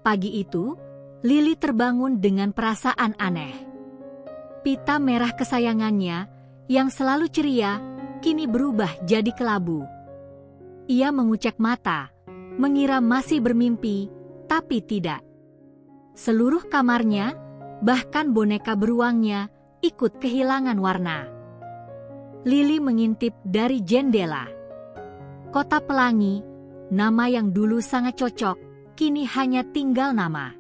Pagi itu, Lily terbangun dengan perasaan aneh. Pita merah kesayangannya, yang selalu ceria, kini berubah jadi kelabu. Ia mengucek mata, mengira masih bermimpi, tapi tidak. Seluruh kamarnya, bahkan boneka beruangnya, ikut kehilangan warna. Lily mengintip dari jendela. Kota Pelangi, nama yang dulu sangat cocok, kini hanya tinggal nama.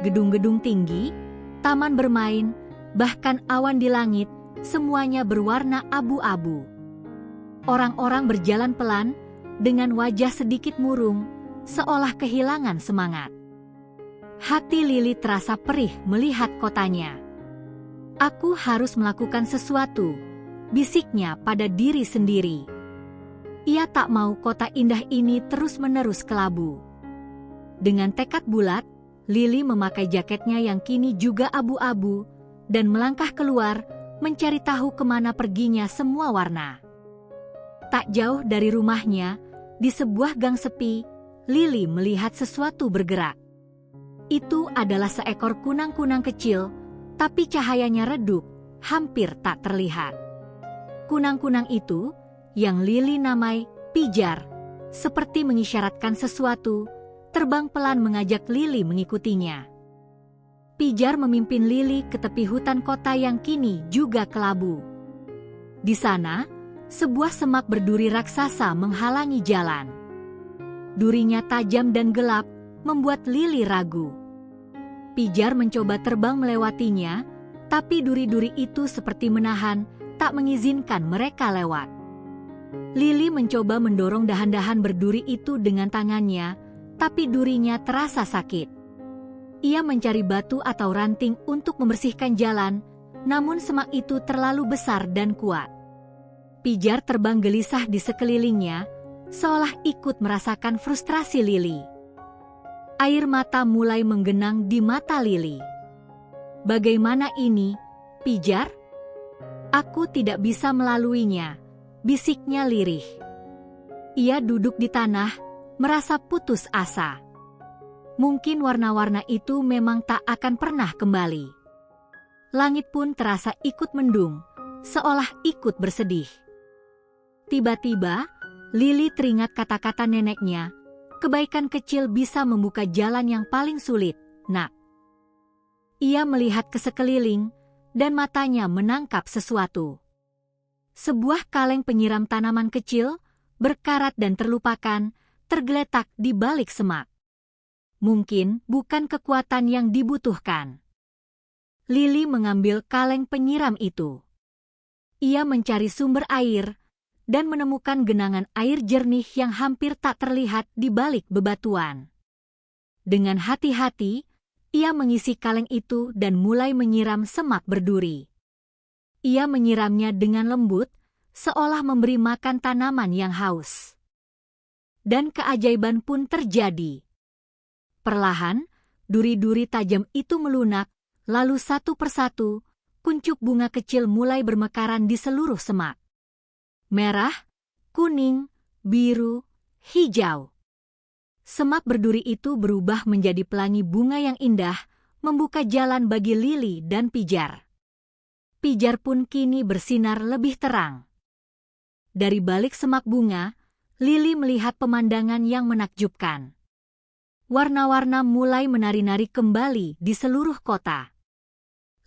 Gedung-gedung tinggi, taman bermain, bahkan awan di langit, semuanya berwarna abu-abu. Orang-orang berjalan pelan, dengan wajah sedikit murung, seolah kehilangan semangat. Hati Lily terasa perih melihat kotanya. Aku harus melakukan sesuatu, bisiknya pada diri sendiri. Ia tak mau kota indah ini terus-menerus kelabu. Dengan tekad bulat, Lily memakai jaketnya yang kini juga abu-abu, dan melangkah keluar, mencari tahu kemana perginya semua warna. Tak jauh dari rumahnya, di sebuah gang sepi, Lily melihat sesuatu bergerak. Itu adalah seekor kunang-kunang kecil, tapi cahayanya redup, hampir tak terlihat. Kunang-kunang itu, yang Lily namai pijar, seperti mengisyaratkan sesuatu, terbang pelan mengajak Lily mengikutinya. Pijar memimpin Lily ke tepi hutan kota yang kini juga kelabu. Di sana, sebuah semak berduri raksasa menghalangi jalan. Durinya tajam dan gelap, membuat Lily ragu. Pijar mencoba terbang melewatinya, tapi duri-duri itu seperti menahan, tak mengizinkan mereka lewat. Lily mencoba mendorong dahan-dahan berduri itu dengan tangannya, tapi durinya terasa sakit. Ia mencari batu atau ranting untuk membersihkan jalan, namun semak itu terlalu besar dan kuat. Pijar terbang gelisah di sekelilingnya, seolah ikut merasakan frustrasi Lily. Air mata mulai menggenang di mata Lily. Bagaimana ini, Pijar? Aku tidak bisa melaluinya, bisiknya lirih. Ia duduk di tanah, merasa putus asa. Mungkin warna-warna itu memang tak akan pernah kembali. Langit pun terasa ikut mendung, seolah ikut bersedih. Tiba-tiba, Lily teringat kata-kata neneknya, kebaikan kecil bisa membuka jalan yang paling sulit, nak. Ia melihat ke sekeliling, dan matanya menangkap sesuatu. Sebuah kaleng penyiram tanaman kecil, berkarat dan terlupakan, tergeletak di balik semak. Mungkin bukan kekuatan yang dibutuhkan. Lily mengambil kaleng penyiram itu. Ia mencari sumber air, dan menemukan genangan air jernih yang hampir tak terlihat di balik bebatuan. Dengan hati-hati, ia mengisi kaleng itu dan mulai menyiram semak berduri. Ia menyiramnya dengan lembut, seolah memberi makan tanaman yang haus. Dan keajaiban pun terjadi. Perlahan, duri-duri tajam itu melunak, lalu satu persatu, kuncup bunga kecil mulai bermekaran di seluruh semak. Merah, kuning, biru, hijau. Semak berduri itu berubah menjadi pelangi bunga yang indah, membuka jalan bagi Lily dan Pijar. Pijar pun kini bersinar lebih terang. Dari balik semak bunga, Lily melihat pemandangan yang menakjubkan. Warna-warna mulai menari-nari kembali di seluruh kota.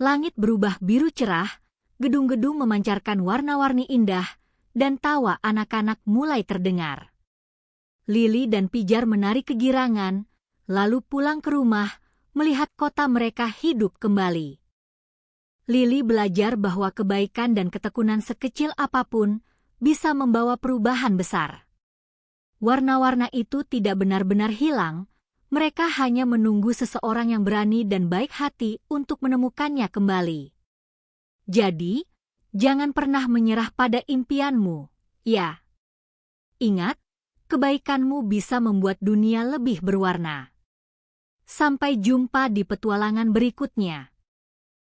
Langit berubah biru cerah, gedung-gedung memancarkan warna-warni indah, dan tawa anak-anak mulai terdengar. Lily dan Pijar menari kegirangan, lalu pulang ke rumah, melihat kota mereka hidup kembali. Lily belajar bahwa kebaikan dan ketekunan sekecil apapun bisa membawa perubahan besar. Warna-warna itu tidak benar-benar hilang, mereka hanya menunggu seseorang yang berani dan baik hati untuk menemukannya kembali. Jadi, jangan pernah menyerah pada impianmu, ya. Ingat, kebaikanmu bisa membuat dunia lebih berwarna. Sampai jumpa di petualangan berikutnya.